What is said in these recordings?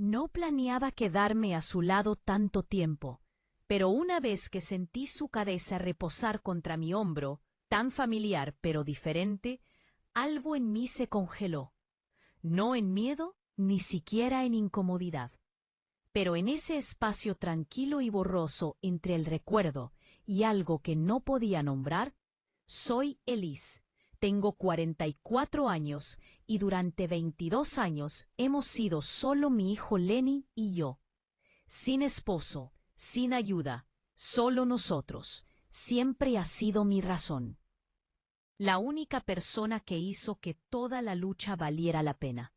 No planeaba quedarme a su lado tanto tiempo, pero una vez que sentí su cabeza reposar contra mi hombro, tan familiar pero diferente, algo en mí se congeló. No en miedo, ni siquiera en incomodidad. Pero en ese espacio tranquilo y borroso entre el recuerdo y algo que no podía nombrar, soy Elise. Tengo 44 años y durante 22 años hemos sido solo mi hijo Lenny y yo. Sin esposo, sin ayuda, solo nosotros. Siempre ha sido mi razón. La única persona que hizo que toda la lucha valiera la pena.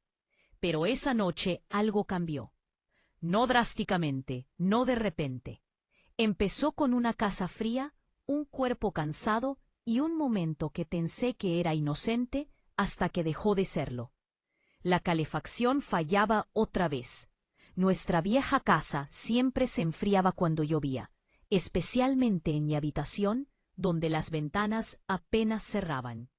Pero esa noche algo cambió. No drásticamente, no de repente. Empezó con una casa fría, un cuerpo cansado y un momento que pensé que era inocente hasta que dejó de serlo. La calefacción fallaba otra vez. Nuestra vieja casa siempre se enfriaba cuando llovía, especialmente en mi habitación, donde las ventanas apenas cerraban.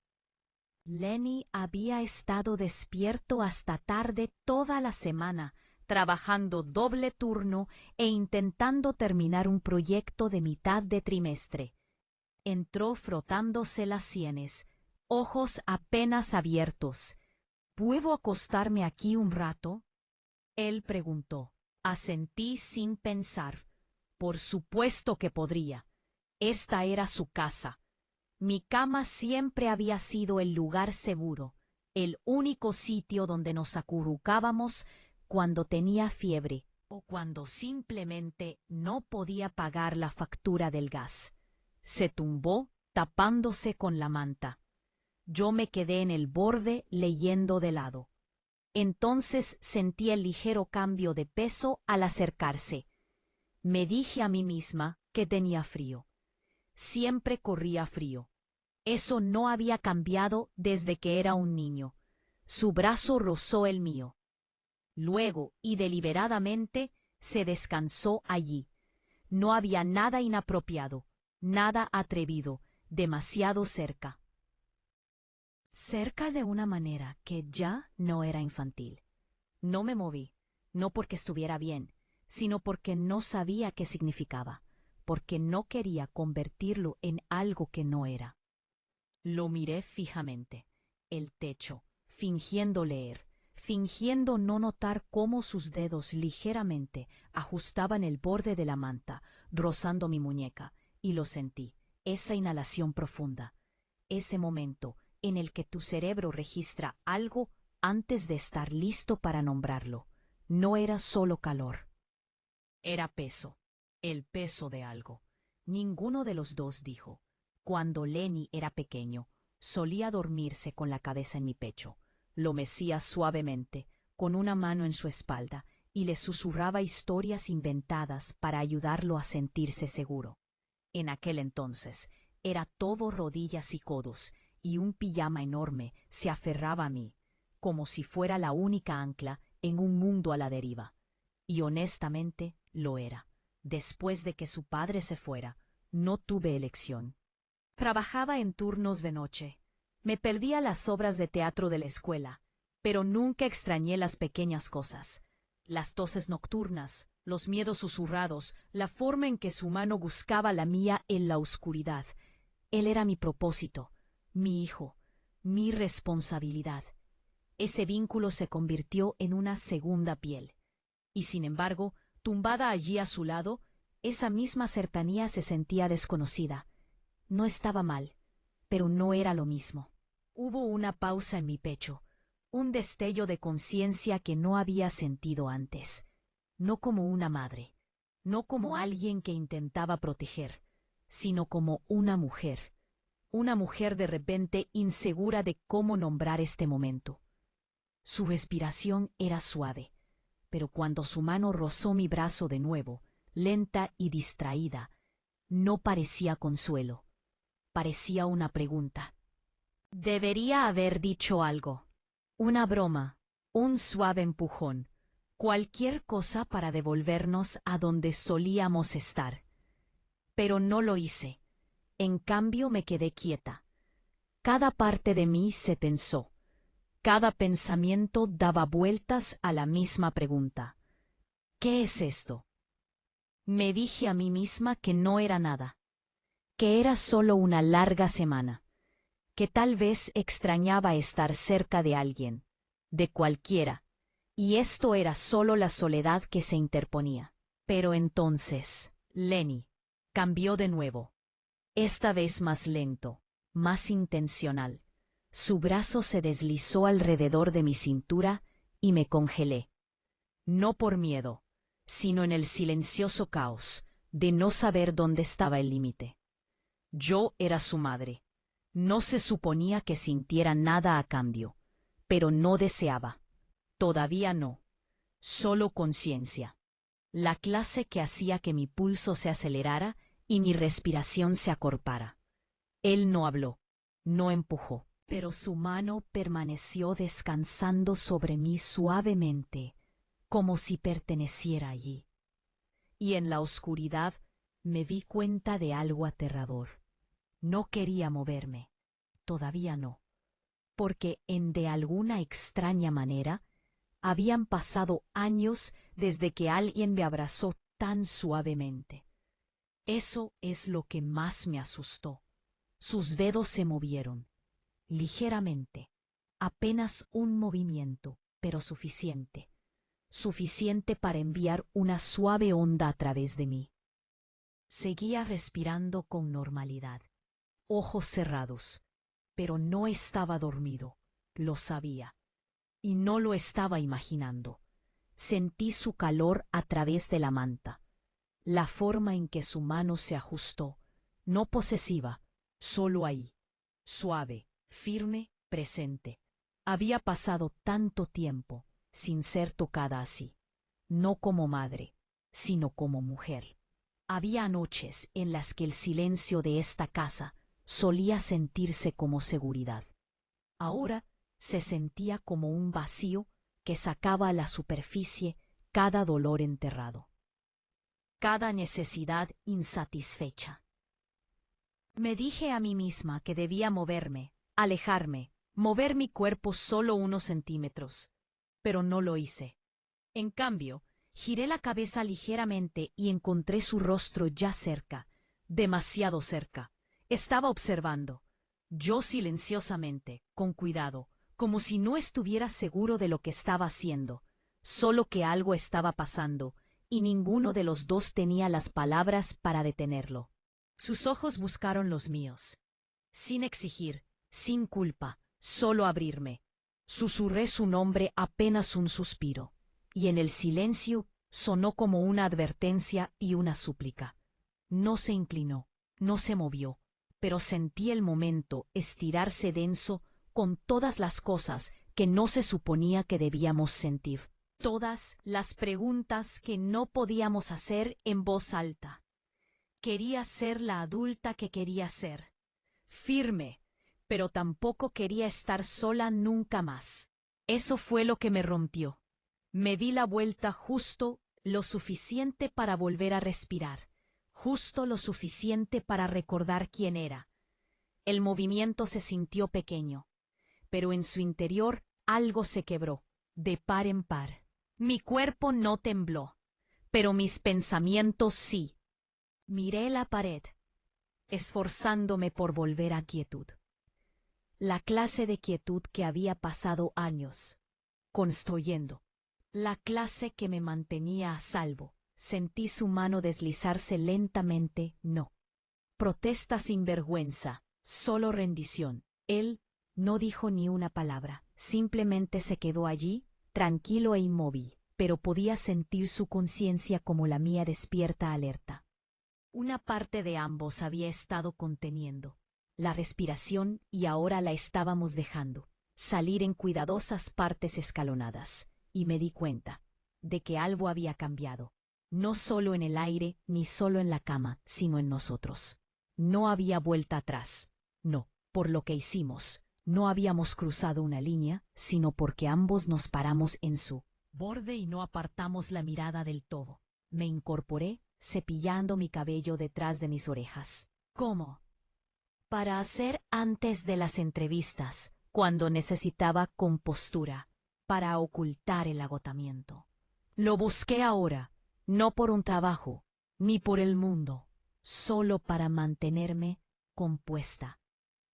Lenny había estado despierto hasta tarde toda la semana, trabajando doble turno e intentando terminar un proyecto de mitad de trimestre. Entró frotándose las sienes, ojos apenas abiertos. ¿Puedo acostarme aquí un rato? Él preguntó. Asentí sin pensar. Por supuesto que podría. Esta era su casa. Mi cama siempre había sido el lugar seguro, el único sitio donde nos acurrucábamos cuando tenía fiebre o cuando simplemente no podía pagar la factura del gas. Se tumbó tapándose con la manta. Yo me quedé en el borde leyendo de lado. Entonces sentí el ligero cambio de peso al acercarse. Me dije a mí misma que tenía frío. Siempre corría frío. Eso no había cambiado desde que era un niño. Su brazo rozó el mío. Luego, y deliberadamente, se descansó allí. No había nada inapropiado, nada atrevido, demasiado cerca. Cerca de una manera que ya no era infantil. No me moví, no porque estuviera bien, sino porque no sabía qué significaba, porque no quería convertirlo en algo que no era. Lo miré fijamente, el techo, fingiendo leer, fingiendo no notar cómo sus dedos ligeramente ajustaban el borde de la manta, rozando mi muñeca, y lo sentí, esa inhalación profunda, ese momento en el que tu cerebro registra algo antes de estar listo para nombrarlo. No era solo calor. Era peso, el peso de algo. Ninguno de los dos dijo. Cuando Lenny era pequeño, solía dormirse con la cabeza en mi pecho. Lo mecía suavemente, con una mano en su espalda, y le susurraba historias inventadas para ayudarlo a sentirse seguro. En aquel entonces, era todo rodillas y codos, y un pijama enorme se aferraba a mí, como si fuera la única ancla en un mundo a la deriva. Y honestamente lo era. Después de que su padre se fuera, no tuve elección. Trabajaba en turnos de noche. Me perdía las obras de teatro de la escuela, pero nunca extrañé las pequeñas cosas. Las toses nocturnas, los miedos susurrados, la forma en que su mano buscaba la mía en la oscuridad. Él era mi propósito, mi hijo, mi responsabilidad. Ese vínculo se convirtió en una segunda piel. Y sin embargo, tumbada allí a su lado, esa misma cercanía se sentía desconocida. No estaba mal, pero no era lo mismo. Hubo una pausa en mi pecho, un destello de conciencia que no había sentido antes. No como una madre, no como alguien que intentaba proteger, sino como una mujer. Una mujer de repente insegura de cómo nombrar este momento. Su respiración era suave, pero cuando su mano rozó mi brazo de nuevo, lenta y distraída, no parecía consuelo. Parecía una pregunta. Debería haber dicho algo. Una broma, un suave empujón, cualquier cosa para devolvernos a donde solíamos estar. Pero no lo hice. En cambio me quedé quieta. Cada parte de mí se tensó. Cada pensamiento daba vueltas a la misma pregunta. ¿Qué es esto? Me dije a mí misma que no era nada, que era solo una larga semana, que tal vez extrañaba estar cerca de alguien, de cualquiera, y esto era solo la soledad que se interponía. Pero entonces, Lenny cambió de nuevo, esta vez más lento, más intencional. Su brazo se deslizó alrededor de mi cintura y me congelé. No por miedo, sino en el silencioso caos de no saber dónde estaba el límite. Yo era su madre. No se suponía que sintiera nada a cambio, pero no deseaba. Todavía no. Solo conciencia. La clase que hacía que mi pulso se acelerara y mi respiración se acorpara. Él no habló, no empujó, pero su mano permaneció descansando sobre mí suavemente, como si perteneciera allí. Y en la oscuridad me di cuenta de algo aterrador. No quería moverme, todavía no, porque de alguna extraña manera habían pasado años desde que alguien me abrazó tan suavemente. Eso es lo que más me asustó. Sus dedos se movieron, ligeramente, apenas un movimiento, pero suficiente, suficiente para enviar una suave onda a través de mí. Seguía respirando con normalidad, ojos cerrados, pero no estaba dormido, lo sabía, y no lo estaba imaginando. Sentí su calor a través de la manta, la forma en que su mano se ajustó, no posesiva, solo ahí, suave, firme, presente. Había pasado tanto tiempo sin ser tocada así, no como madre, sino como mujer. Había noches en las que el silencio de esta casa solía sentirse como seguridad. Ahora se sentía como un vacío que sacaba a la superficie cada dolor enterrado, cada necesidad insatisfecha. Me dije a mí misma que debía moverme, alejarme, mover mi cuerpo solo unos centímetros, pero no lo hice. En cambio, giré la cabeza ligeramente y encontré su rostro ya cerca, demasiado cerca. Estaba observando. Yo silenciosamente, con cuidado, como si no estuviera seguro de lo que estaba haciendo, solo que algo estaba pasando, y ninguno de los dos tenía las palabras para detenerlo. Sus ojos buscaron los míos. Sin exigir, sin culpa, solo abrirme. Susurré su nombre apenas un suspiro, y en el silencio sonó como una advertencia y una súplica. No se inclinó, no se movió, pero sentí el momento estirarse denso con todas las cosas que no se suponía que debíamos sentir. Todas las preguntas que no podíamos hacer en voz alta. Quería ser la adulta que quería ser. Firme, pero tampoco quería estar sola nunca más. Eso fue lo que me rompió. Me di la vuelta justo lo suficiente para volver a respirar, justo lo suficiente para recordar quién era. El movimiento se sintió pequeño, pero en su interior algo se quebró, de par en par. Mi cuerpo no tembló, pero mis pensamientos sí. Miré la pared, esforzándome por volver a quietud. La clase de quietud que había pasado años construyendo. La clase que me mantenía a salvo. Sentí su mano deslizarse lentamente, no. Protesta sin vergüenza, solo rendición. Él no dijo ni una palabra, simplemente se quedó allí, tranquilo e inmóvil, pero podía sentir su conciencia como la mía despierta alerta. Una parte de ambos había estado conteniendo la respiración y ahora la estábamos dejando salir en cuidadosas partes escalonadas, y me di cuenta de que algo había cambiado, no solo en el aire ni solo en la cama, sino en nosotros. No había vuelta atrás, no, por lo que hicimos, no habíamos cruzado una línea, sino porque ambos nos paramos en su borde y no apartamos la mirada del todo. Me incorporé, cepillando mi cabello detrás de mis orejas. ¿Cómo? Para hacer antes de las entrevistas, cuando necesitaba compostura, para ocultar el agotamiento. Lo busqué ahora, no por un trabajo, ni por el mundo, solo para mantenerme compuesta.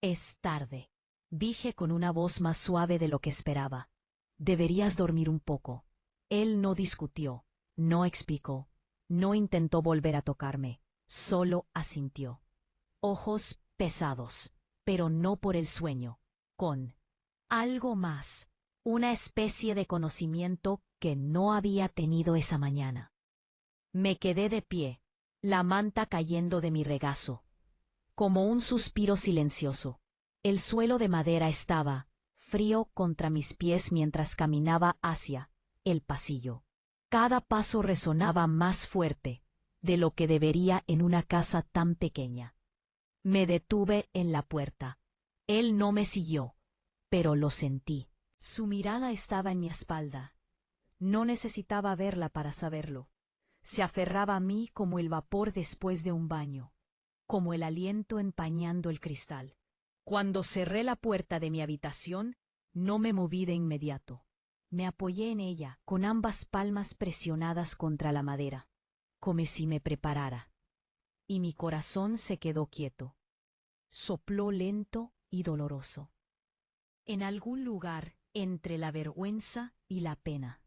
Es tarde, dije con una voz más suave de lo que esperaba. Deberías dormir un poco. Él no discutió, no explicó, no intentó volver a tocarme, solo asintió. Ojos pesados, pero no por el sueño, con algo más, una especie de conocimiento que no había tenido esa mañana. Me quedé de pie, la manta cayendo de mi regazo, como un suspiro silencioso. El suelo de madera estaba frío contra mis pies mientras caminaba hacia el pasillo. Cada paso resonaba más fuerte de lo que debería en una casa tan pequeña. Me detuve en la puerta. Él no me siguió, pero lo sentí. Su mirada estaba en mi espalda. No necesitaba verla para saberlo. Se aferraba a mí como el vapor después de un baño, como el aliento empañando el cristal. Cuando cerré la puerta de mi habitación, no me moví de inmediato. Me apoyé en ella, con ambas palmas presionadas contra la madera, como si me preparara. Y mi corazón se quedó quieto. Sopló lento y doloroso. En algún lugar entre la vergüenza y la pena.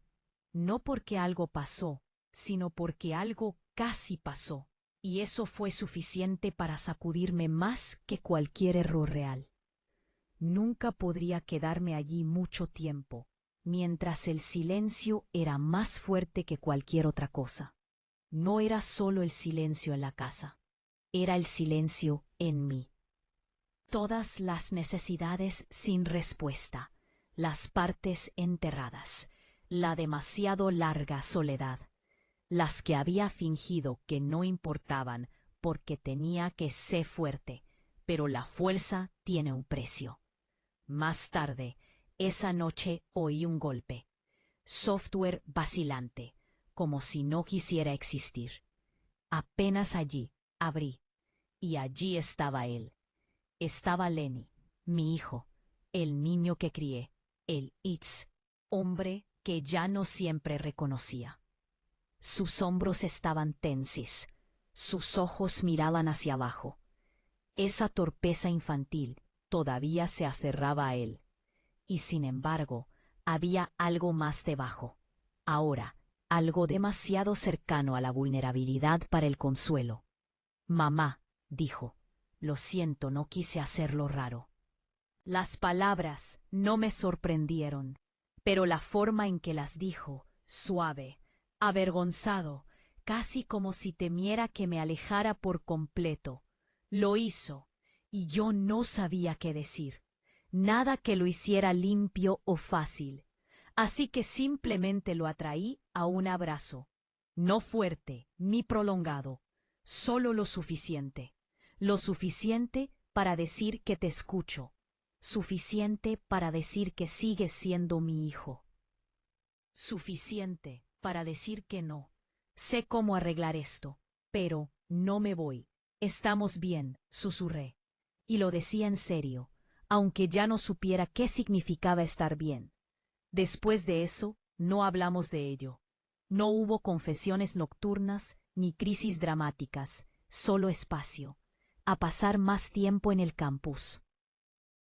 No porque algo pasó, sino porque algo casi pasó. Y eso fue suficiente para sacudirme más que cualquier error real. Nunca podría quedarme allí mucho tiempo, mientras el silencio era más fuerte que cualquier otra cosa. No era solo el silencio en la casa, era el silencio en mí. Todas las necesidades sin respuesta, las partes enterradas, la demasiado larga soledad, las que había fingido que no importaban porque tenía que ser fuerte, pero la fuerza tiene un precio. Más tarde, esa noche oí un golpe, software vacilante, como si no quisiera existir. Apenas allí, abrí, y allí estaba él. Estaba Lenny, mi hijo, el niño que crié, el Itz, hombre que ya no siempre reconocía. Sus hombros estaban tensos, sus ojos miraban hacia abajo. Esa torpeza infantil todavía se aferraba a él. Y sin embargo, había algo más debajo. Ahora, algo demasiado cercano a la vulnerabilidad para el consuelo. Mamá, dijo, lo siento, no quise hacerlo raro. Las palabras no me sorprendieron, pero la forma en que las dijo, suave, avergonzado, casi como si temiera que me alejara por completo, lo hizo, y yo no sabía qué decir. Nada que lo hiciera limpio o fácil, así que simplemente lo atraí a un abrazo, no fuerte ni prolongado, solo lo suficiente para decir que te escucho, suficiente para decir que sigues siendo mi hijo, suficiente para decir que no. Sé cómo arreglar esto, pero no me voy. Estamos bien, susurré. Y lo decía en serio, aunque ya no supiera qué significaba estar bien. Después de eso, no hablamos de ello. No hubo confesiones nocturnas ni crisis dramáticas, solo espacio, a pasar más tiempo en el campus.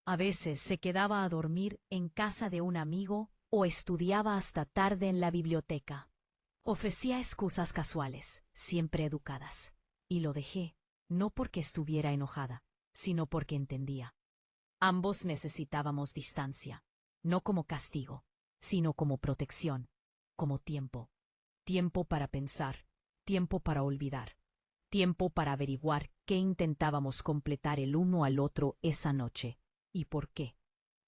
A veces se quedaba a dormir en casa de un amigo o estudiaba hasta tarde en la biblioteca. Ofrecía excusas casuales, siempre educadas, y lo dejé, no porque estuviera enojada, sino porque entendía. Ambos necesitábamos distancia, no como castigo, sino como protección, como tiempo. Tiempo para pensar, tiempo para olvidar, tiempo para averiguar qué intentábamos completar el uno al otro esa noche. ¿Y por qué?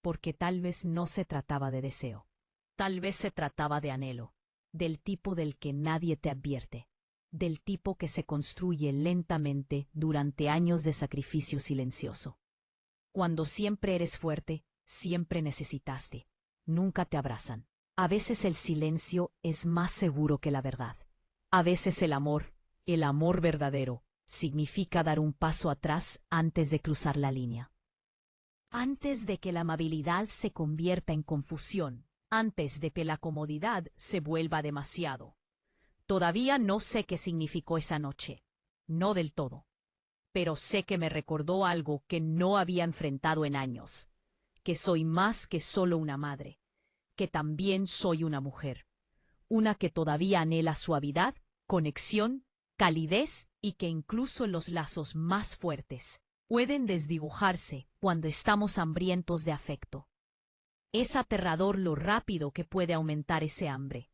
Porque tal vez no se trataba de deseo. Tal vez se trataba de anhelo, del tipo del que nadie te advierte, del tipo que se construye lentamente durante años de sacrificio silencioso. Cuando siempre eres fuerte, siempre necesitaste. Nunca te abrazan. A veces el silencio es más seguro que la verdad. A veces el amor verdadero, significa dar un paso atrás antes de cruzar la línea. Antes de que la amabilidad se convierta en confusión, antes de que la comodidad se vuelva demasiado. Todavía no sé qué significó esa noche. No del todo. Pero sé que me recordó algo que no había enfrentado en años. Que soy más que solo una madre. Que también soy una mujer. Una que todavía anhela suavidad, conexión, calidez y que incluso los lazos más fuertes pueden desdibujarse cuando estamos hambrientos de afecto. Es aterrador lo rápido que puede aumentar ese hambre.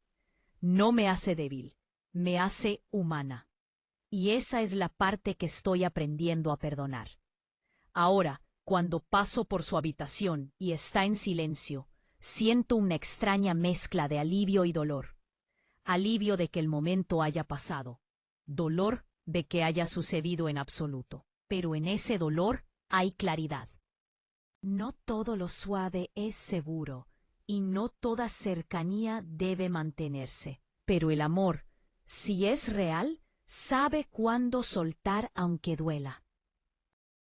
No me hace débil, me hace humana. Y esa es la parte que estoy aprendiendo a perdonar. Ahora, cuando paso por su habitación y está en silencio, siento una extraña mezcla de alivio y dolor. Alivio de que el momento haya pasado. Dolor de que haya sucedido en absoluto. Pero en ese dolor hay claridad. No todo lo suave es seguro, y no toda cercanía debe mantenerse. Pero el amor, si es real, sabe cuándo soltar aunque duela.